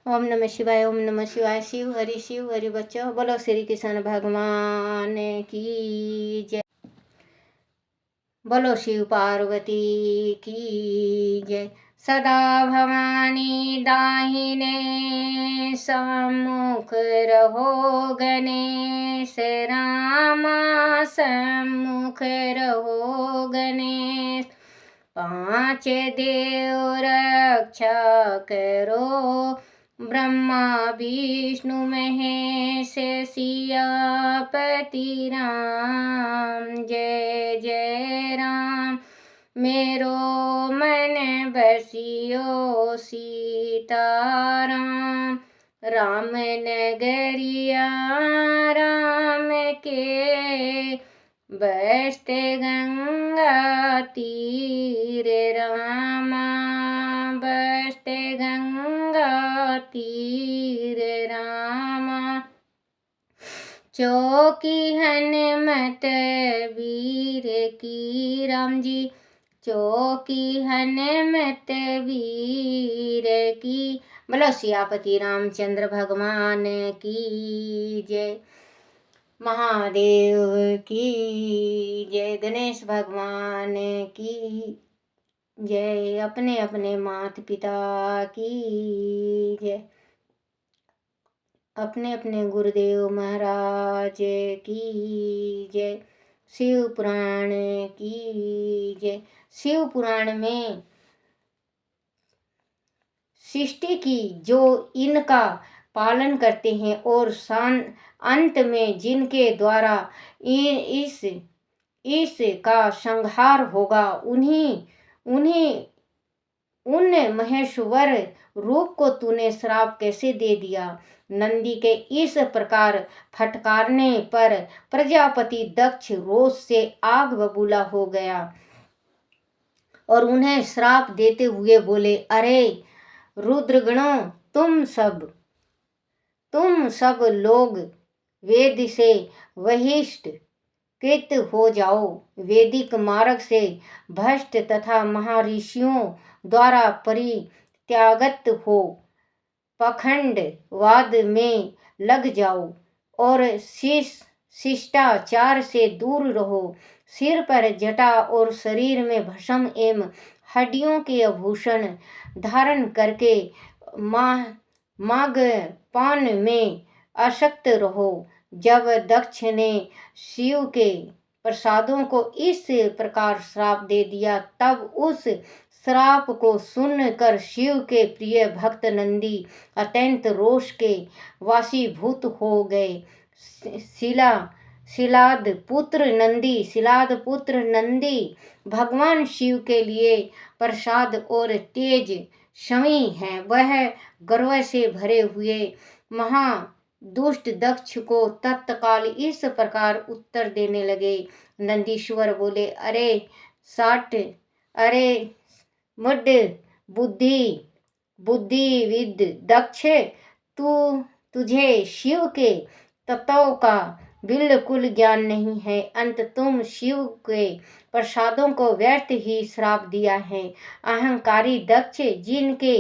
ओम नमः शिवाय। ओम नमः शिवाय। शिव हरि बच्चों, बोलो श्री कृष्ण भगवान की जय। बोलो शिव पार्वती की जय। सदा भवानी दाहिने सम्मुख रहो, गणेश रामा सम्मुख रहो गणेश। पांच देव रक्षा करो, ब्रह्मा विष्णु महेश सियापति राम। जय जय राम। मेरो मन बसियो सीताराम। राम नगरिया राम के, बसते गंगा तीर रामा, बसते गंगा तीर रामा। चौकी हनुमत वीर की राम जी, चौकी हनुमत वीर की। बोलो सियापति रामचंद्र भगवान की जय। महादेव की जय। गणेश भगवान की जय। अपने अपने माता पिता की जय। अपने अपने गुरुदेव महाराज की जय। शिव पुराण की जय। शिव पुराण में सृष्टि की जो इनका पालन करते हैं और अंत में जिनके द्वारा इस का संहार होगा, उन महेश्वर रूप को तूने श्राप कैसे दे दिया। नंदी के इस प्रकार फटकारने पर प्रजापति दक्ष रोष से आग बबूला हो गया और उन्हें श्राप देते हुए बोले, अरे रुद्रगणों, तुम सब लोग वेद से बहिष्ट कृत हो जाओ। वैदिक मार्ग से भ्रष्ट तथा महर्षियों द्वारा परित्यागत हो पाखंडवाद में लग जाओ और शिष्टाचार से दूर रहो। सिर पर जटा और शरीर में भस्म एवं हड्डियों के आभूषण धारण करके मागपान में आसक्त रहो। जब दक्ष ने शिव के प्रसादों को इस प्रकार श्राप दे दिया, तब उस श्राप को सुनकर शिव के प्रिय भक्त नंदी अत्यंत रोष के वशीभूत हो गए। शिलाद पुत्र नंदी भगवान शिव के लिए प्रसाद और तेज स्वामी हैं। वह गर्व से भरे हुए महा दुष्ट दक्ष को तत्काल इस प्रकार उत्तर देने लगे। नंदीश्वर बोले, अरे मुड बुद्धिविद दक्ष, तुझे शिव के तत्व का बिल्कुल ज्ञान नहीं है। अंत तुम शिव के प्रसादों को व्यर्थ ही श्राप दिया है। अहंकारी दक्ष, जिनके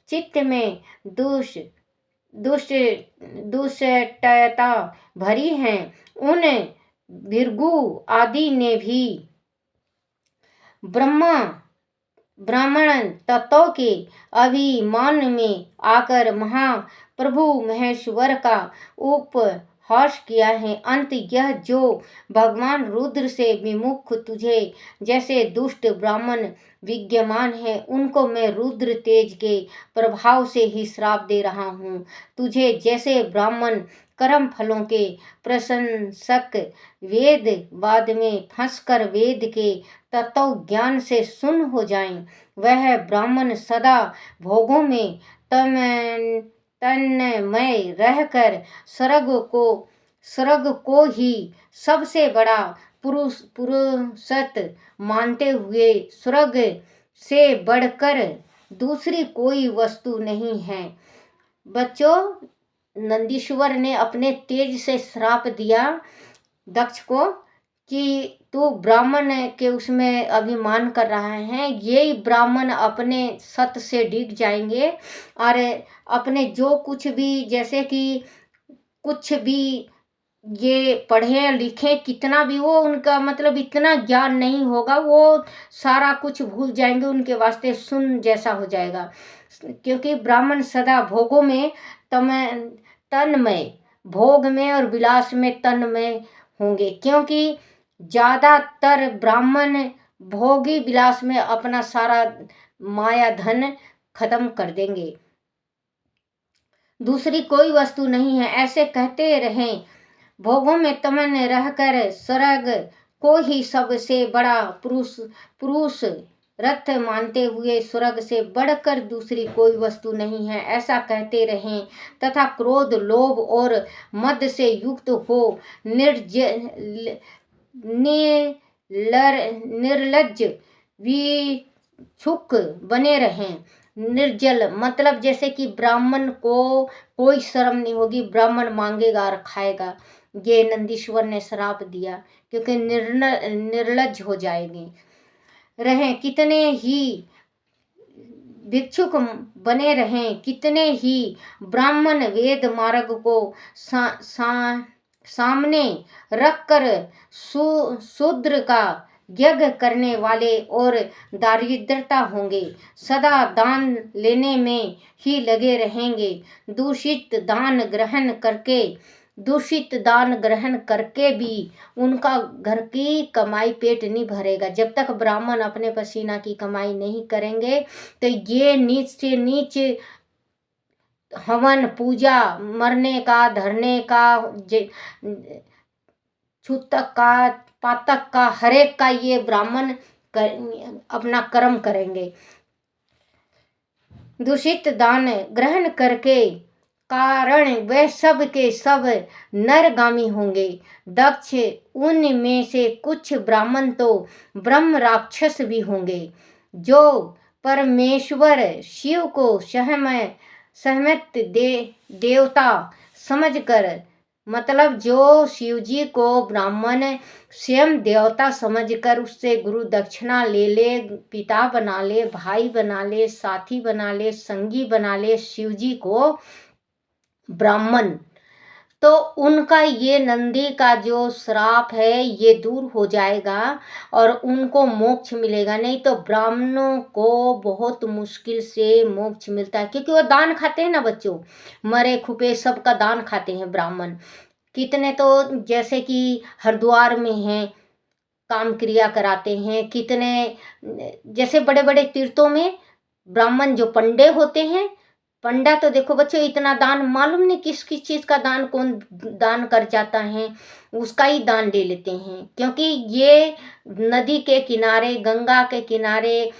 चित्त में दुष्टता भरी है, उन भृगु आदि ने भी ब्राह्मण तत्व के अभिमान में आकर महाप्रभु महेश्वर का उपहास किया है। अंत यह जो भगवान रुद्र से विमुख तुझे जैसे दुष्ट ब्राह्मण विद्यमान है, उनको मैं रुद्र तेज के प्रभाव से ही श्राप दे रहा हूँ। तुझे जैसे ब्राह्मण कर्म फलों के प्रशंसक वेदवाद में फंसकर वेद के तत्व ज्ञान से सुन्न हो जाएं, वह ब्राह्मण सदा भोगों में तन्मय रहकर स्वर्ग को ही सबसे बड़ा पुरुषत मानते हुए स्वर्ग से बढ़कर दूसरी कोई वस्तु नहीं है। बच्चों, नंदीश्वर ने अपने तेज से श्राप दिया दक्ष को कि तू ब्राह्मण के उसमें अभिमान कर रहा है, ये ब्राह्मण अपने सत से डिग जाएंगे और अपने जो कुछ भी, जैसे कि कुछ भी ये पढ़े लिखे कितना भी, वो उनका मतलब इतना ज्ञान नहीं होगा, वो सारा कुछ भूल जाएंगे, उनके वास्ते सुन जैसा हो जाएगा। क्योंकि ब्राह्मण सदा भोगों में तन्मय, भोग में और विलास में तन्मय होंगे, क्योंकि ज्यादातर ब्राह्मण भोगी विलास में अपना सारा माया धन खत्म कर देंगे, दूसरी कोई वस्तु नहीं है, ऐसे कहते रहें। भोगों में तमन रहकर स्वर्ग को ही सबसे बड़ा पुरुष रथ मानते हुए स्वर्ग से बढ़कर दूसरी कोई वस्तु नहीं है, ऐसा कहते रहें। तथा क्रोध, लोभ और मद से युक्त हो निर्लज्ज भिक्षुक बने रहें। निर्जल मतलब जैसे कि ब्राह्मण को कोई शर्म नहीं होगी, ब्राह्मण मांगेगा और खाएगा, ये नंदीश्वर ने श्राप दिया, क्योंकि निर्लज्ज हो जाएंगे। रहें कितने ही भिक्षुक बने रहें, कितने ही ब्राह्मण वेद मार्ग को सामने रखकर शूद्र का यज्ञ करने वाले और दारिद्रता होंगे, सदा दान लेने में ही लगे रहेंगे। दूषित दान ग्रहण करके भी उनका घर की कमाई पेट नहीं भरेगा। जब तक ब्राह्मण अपने पसीना की कमाई नहीं करेंगे तो ये नीच से नीच हवन, पूजा, मरने का, धरने का, छूतक का, पातक का, हरेक का ये ब्राह्मण अपना कर्म करेंगे। दूषित दान ग्रहण करके कारण वह सब के सब नरगामी होंगे। दक्ष, उनमें से कुछ ब्राह्मण तो ब्रह्म राक्षस भी होंगे, जो परमेश्वर शिव को सहमत देवता समझकर, मतलब जो शिव जी को ब्राह्मण स्वयं देवता समझकर उससे गुरु दक्षिणा ले ले, पिता बना ले, भाई बना ले, साथी बना ले, संगी बना ले शिव जी को ब्राह्मण, तो उनका ये नंदी का जो श्राप है ये दूर हो जाएगा और उनको मोक्ष मिलेगा। नहीं तो ब्राह्मणों को बहुत मुश्किल से मोक्ष मिलता है, क्योंकि वो दान खाते हैं ना बच्चों, मरे खुपे सबका दान खाते हैं ब्राह्मण। कितने तो जैसे कि हरिद्वार में हैं, काम क्रिया कराते हैं, कितने जैसे बड़े बड़े तीर्थों में ब्राह्मण जो पंडे होते हैं, पंडा तो देखो बच्चों इतना दान मालूम नहीं किस किस चीज का दान कौन दान कर जाता है, उसका ही दान ले लेते हैं। क्योंकि ये नदी के किनारे, गंगा के किनारे,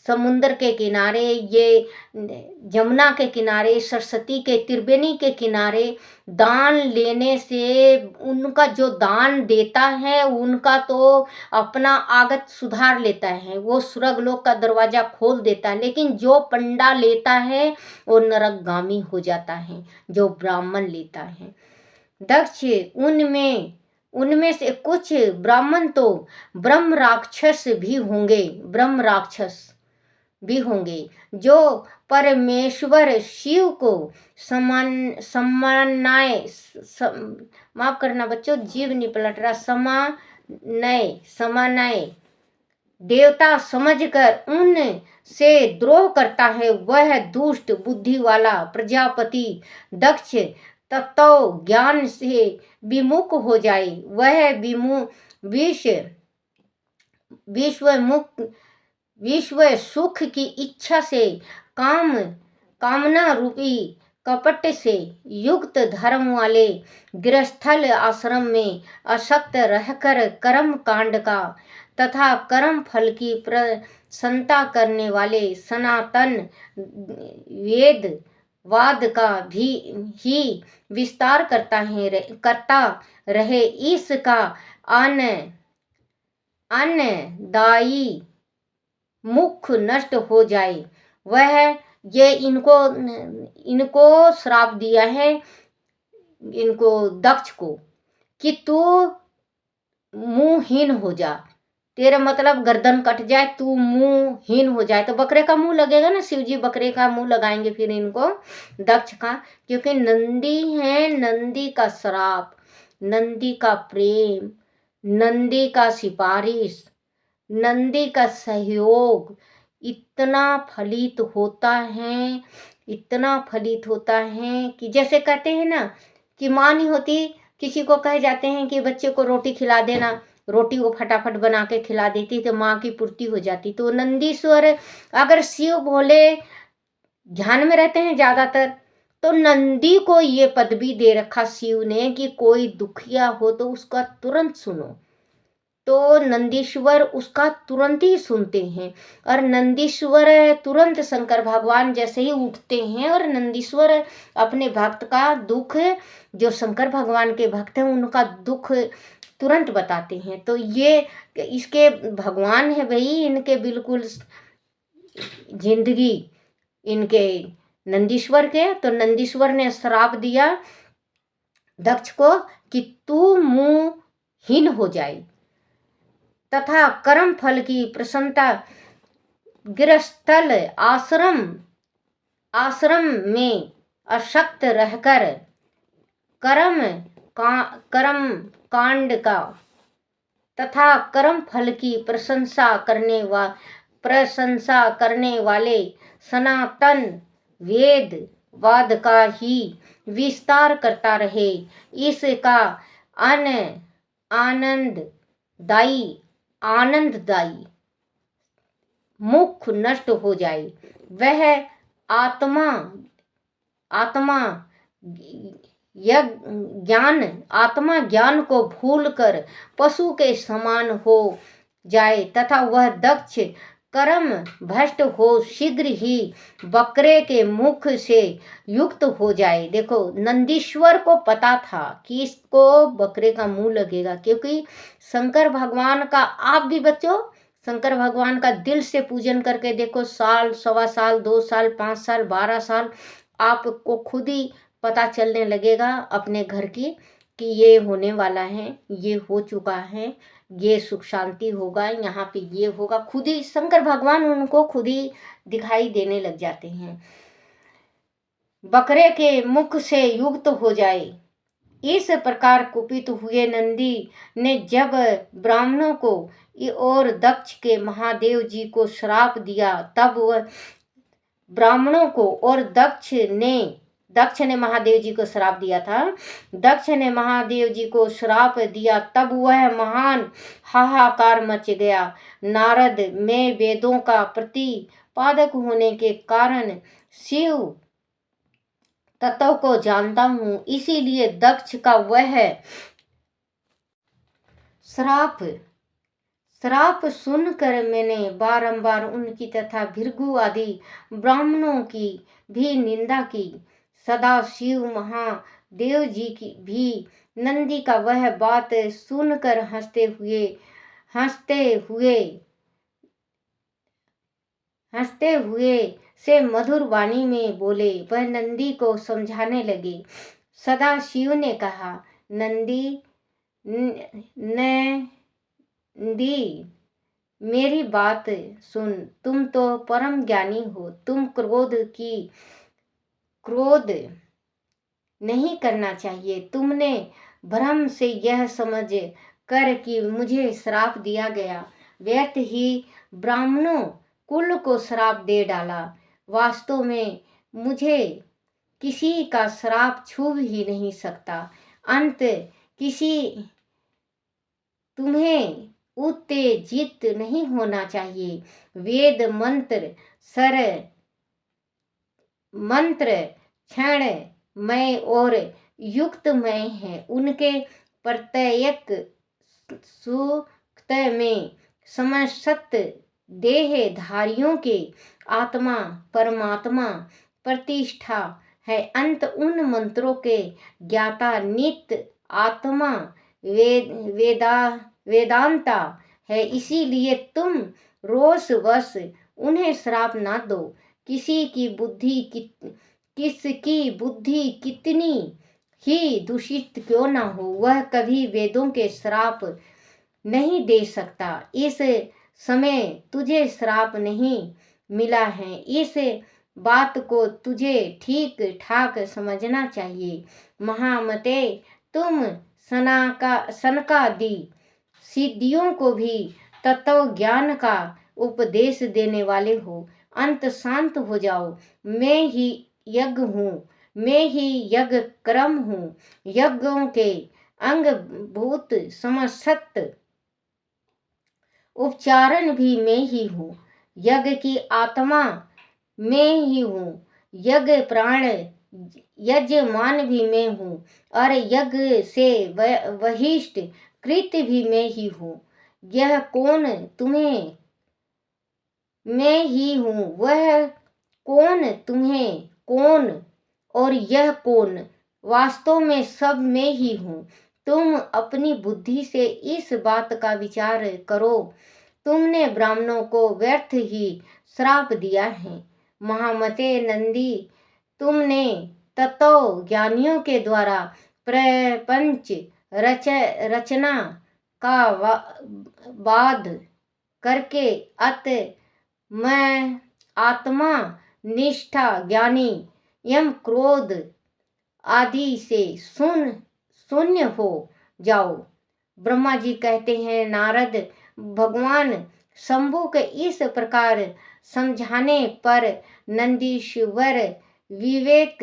समुद्र के किनारे, ये जमुना के किनारे, सरस्वती के, त्रिवेणी के किनारे दान लेने से उनका जो दान देता है उनका तो अपना आगत सुधार लेता है, वो स्वर्गलोक का दरवाजा खोल देता है। लेकिन जो पंडा लेता है वो नरकगामी हो जाता है, जो ब्राह्मण लेता है। दक्ष, उनमें से कुछ ब्राह्मण तो ब्रह्म राक्षस भी होंगे, जो परमेश्वर शिव को माफ करना बच्चों, जीव नहीं पलट रहा, समानय देवता समझकर उन से द्रोह करता है, वह दुष्ट बुद्धि वाला प्रजापति दक्ष तत्व ज्ञान से विमुख हो जाए। वह विश्व सुख की इच्छा से कामना रूपी कपट से युक्त धर्म वाले गृहस्थल आश्रम में आसक्त रहकर कर्म कांड का तथा कर्म फल की प्रशंसा करने वाले सनातन वेदवाद का भी ही विस्तार करता रहे, इसका अन्नदायी मुख नष्ट हो जाए। वह ये इनको श्राप दिया है, इनको दक्ष को, कि तू मुंहहीन हो जा, तेरा मतलब गर्दन कट जाए, तू मुंहहीन हो जाए। तो बकरे का मुंह लगेगा ना, शिव जी बकरे का मुंह लगाएंगे फिर इनको, दक्ष का, क्योंकि नंदी है, नंदी का श्राप, नंदी का प्रेम, नंदी का सिफारिश, नंदी का सहयोग इतना फलित होता है, इतना फलित होता है कि जैसे कहते हैं ना कि माँ नहीं होती, किसी को कह जाते हैं कि बच्चे को रोटी खिला देना, रोटी वो फटाफट बना के खिला देती तो माँ की पूर्ति हो जाती। तो नंदीश्वर, अगर शिव भोले ध्यान में रहते हैं ज़्यादातर, तो नंदी को ये पदवी दे रखा शिव ने कि कोई दुखिया हो तो उसका तुरंत सुनो। तो नंदीश्वर उसका तुरंत ही सुनते हैं, और नंदीश्वर तुरंत शंकर भगवान जैसे ही उठते हैं, और नंदीश्वर अपने भक्त का दुख, जो शंकर भगवान के भक्त हैं उनका दुख तुरंत बताते हैं। तो ये इसके भगवान है भाई, इनके बिल्कुल जिंदगी इनके नंदीश्वर के। तो नंदीश्वर ने श्राप दिया दक्ष को कि तू मुंहहीन हो जाए तथा कर्म फल की प्रसन्नता, गृहस्थल आश्रम में अशक्त रहकर कर्म कांड का तथा कर्म फल की प्रशंसा करने वाले सनातन वेदवाद का ही विस्तार करता रहे। इसका आनंददायी मुख नष्ट हो जाए। वह आत्मा ज्ञान को भूलकर पशु के समान हो जाए तथा वह दक्ष कर्म भ्रष्ट हो शीघ्र ही बकरे के मुख से युक्त हो जाए। देखो नंदीश्वर को पता था कि इसको बकरे का मुंह लगेगा, क्योंकि शंकर भगवान का, आप भी बच्चों शंकर भगवान का दिल से पूजन करके देखो, साल, सवा साल, 2 साल, 5 साल, 12 साल, आपको खुद ही पता चलने लगेगा अपने घर की कि ये होने वाला है, ये हो चुका है, ये सुख शांति होगा, यहाँ पे ये होगा। खुद ही शंकर भगवान उनको खुद ही दिखाई देने लग जाते हैं। बकरे के मुख से युक्त हो जाए। इस प्रकार कुपित हुए नंदी ने जब ब्राह्मणों को और दक्ष के महादेव जी को श्राप दिया, तब वह ब्राह्मणों को और दक्ष ने महादेव जी को श्राप दिया था। दक्ष ने महादेव जी को श्राप दिया, तब वह महान हाहाकार मच गया। नारद, मैं वेदों का प्रतिपादक होने के कारण शिव तत्व को जानता हूँ, इसीलिए दक्ष का वह श्राप सुनकर मैंने बारंबार उनकी तथा भृगु आदि ब्राह्मणों की भी निंदा की। सदा शिव महादेव जी की भी नंदी का वह बात सुनकर हंसते हुए से मधुर वाणी में बोले। वह नंदी को समझाने लगे। सदा शिव ने कहा, नंदी मेरी बात सुन, तुम तो परम ज्ञानी हो, तुम क्रोध नहीं करना चाहिए। तुमने भ्रम से यह समझ कर कि मुझे श्राप दिया गया, व्यर्थ ही ब्राह्मणों कुल को श्राप दे डाला। वास्तव में मुझे किसी का श्राप छू ही नहीं सकता। अंत तुम्हें उत्तेजित नहीं होना चाहिए। वेद मंत्र क्षण मय और युक्तमय है। उनके प्रत्येक सूक्त में समस्त देहधारियों के आत्मा परमात्मा प्रतिष्ठा है। अंत उन मंत्रों के ज्ञाता नित्य आत्मा वेदांता है। इसीलिए तुम रोषवश उन्हें श्राप ना दो। किसकी बुद्धि कितनी ही दूषित क्यों ना हो, वह कभी वेदों के श्राप नहीं दे सकता। इस समय तुझे श्राप नहीं मिला है। इस बात को तुझे ठीक ठाक समझना चाहिए। महामते, तुम सनकादि सिद्धियों को भी तत्व ज्ञान का उपदेश देने वाले हो। अंत शांत हो जाओ। मैं ही यज्ञ हूँ, मैं ही यज्ञ क्रम हूँ। यज्ञों के अंगभूत समस्त उपचारण भी मैं ही हूँ। यज्ञ की आत्मा मैं ही हूँ। यज्ञ प्राण यजमान भी मैं हूँ और यज्ञ से वहिष्ठ कृत्य भी मैं ही हूँ। यह कौन तुम्हें मैं ही हूँ, वह कौन तुम्हें कौन और यह कौन, वास्तव में सब मैं ही हूँ। तुम अपनी बुद्धि से इस बात का विचार करो। तुमने ब्राह्मणों को व्यर्थ ही श्राप दिया है। महामते नंदी, तुमने तत्व ज्ञानियों के द्वारा प्रपंच रचना का वाद करके मैं आत्मा निष्ठा ज्ञानी यम क्रोध आदि से शून्य हो जाओ। ब्रह्मा जी कहते हैं, नारद, भगवान शंभु के इस प्रकार समझाने पर नंदीश्वर विवेक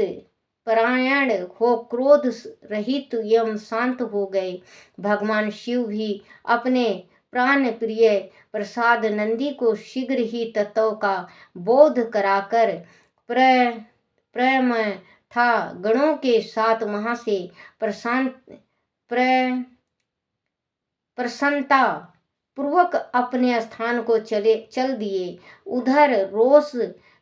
परायण हो क्रोध रहित यम शांत हो गए। भगवान शिव भी अपने प्राण प्रिय प्रसाद नंदी को शीघ्र ही तत्व का बोध कराकर प्रेम था गणों के साथ वहां से प्रसन्नता पूर्वक अपने स्थान को चल दिए। उधर रोष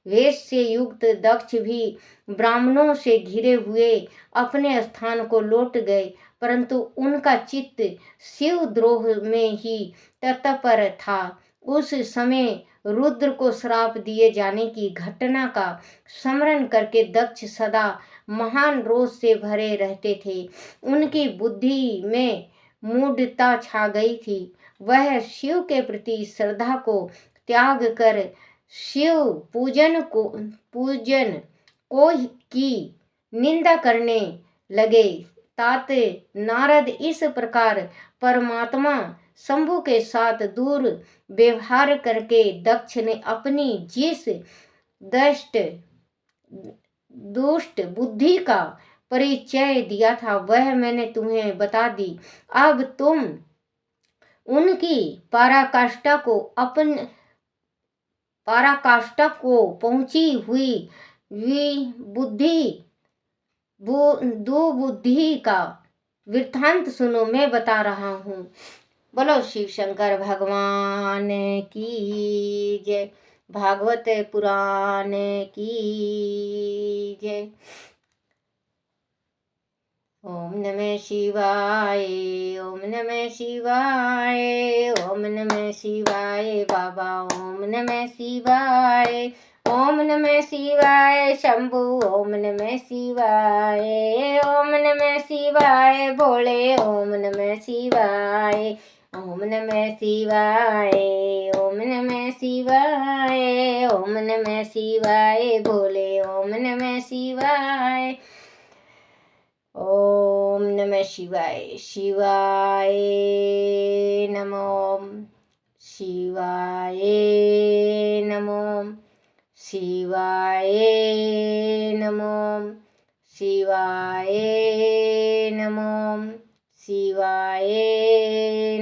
वेश से युक्त दक्ष भी ब्राह्मणों से घिरे हुए अपने स्थान को लौट गए, परंतु उनका चित्त शिवद्रोह में ही तत्पर था। उस समय रुद्र को श्राप दिए जाने की घटना का स्मरण करके दक्ष सदा महान रोष से भरे रहते थे। उनकी बुद्धि में मूढ़ता छा गई थी। वह शिव के प्रति श्रद्धा को त्याग कर शिव पूजन को की निंदा करने लगे। तात नारद, इस प्रकार परमात्मा शंभु के साथ दूर व्यवहार करके दक्ष ने अपनी जिस दुष्ट बुद्धि का परिचय दिया था वह मैंने तुम्हें बता दी। अब तुम उनकी पराकाष्ठा को पहुंची हुई दुबुद्धि का वृत्तांत सुनो, मैं बता रहा हूँ। बोलो शिव शंकर भगवान की जय। भागवत पुराण की जय। ओम नमः शिवाय, ओम नमः शिवाय, ओम नमः शिवाय बाबा, ओम नमः शिवाय, ओम नमः शिवाय शंभु, ओम नमः शिवाय, ओम नमः शिवाय भोले, ओम नमः शिवाय, ओम नमः शिवाय, ओम नमः शिवाय, ओम नमः शिवाय भोले, ओम नमः शिवाय, ओम नमः शिवाय। शिवाय नमो, शिवाय नमो, शिवाय नमो, शिवाय नमो, शिवाय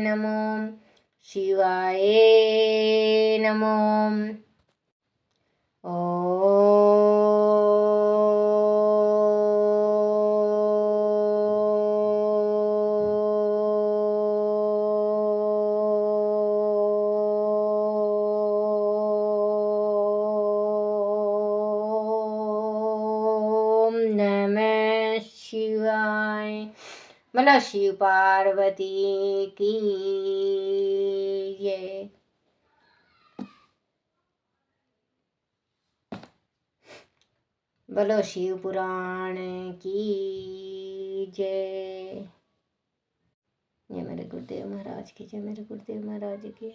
नमो, शिवाय नमो। बोलो शिव पार्वती की जय। बोलो शिव पुराण की जय। जय मेरे गुरुदेव महाराज की, जय मेरे गुरुदेव महाराज की।